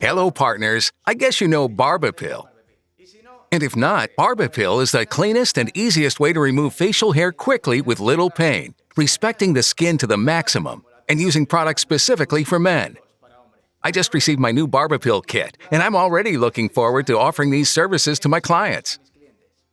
Hello, partners. I guess you know Barbepil. And if not, Barbepil is the cleanest and easiest way to remove facial hair quickly with little pain, respecting the skin to the maximum, and using products specifically for men. I just received my new Barbepil kit, and I'm already looking forward to offering these services to my clients.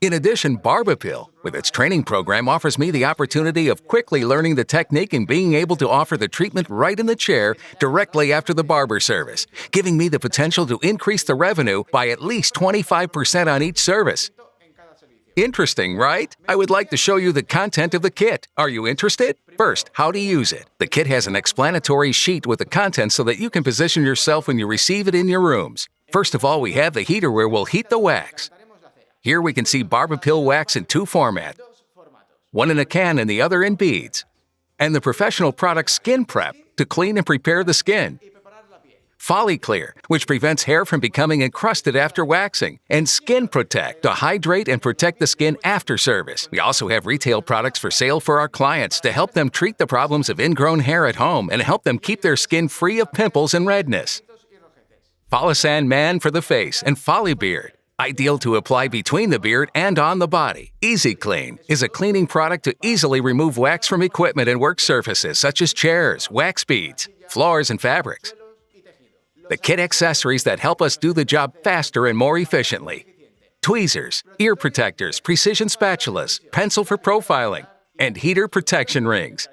In addition, Barbepil, with its training program, offers me the opportunity of quickly learning the technique and being able to offer the treatment right in the chair directly after the barber service, giving me the potential to increase the revenue by at least 25% on each service. Interesting, right? I would like to show you the content of the kit. Are you interested? First, how to use it. The kit has an explanatory sheet with the contents so that you can position yourself when you receive it in your rooms. First of all, we have the heater where we'll heat the wax. Here we can see Barbepil wax in two formats, one in a can and the other in beads. And the professional product Skin Prep to clean and prepare the skin. Clear, which prevents hair from becoming encrusted after waxing. And Skin Protect to hydrate and protect the skin after service. We also have retail products for sale for our clients to help them treat the problems of ingrown hair at home and help them keep their skin free of pimples and redness. Folisan Man for the face and Folibeard, ideal to apply between the beard and on the body. Easy Clean is a cleaning product to easily remove wax from equipment and work surfaces such as chairs, wax beads, floors, and fabrics. The kit accessories that help us do the job faster and more efficiently. Tweezers, ear protectors, precision spatulas, pencil for profiling, and heater protection rings.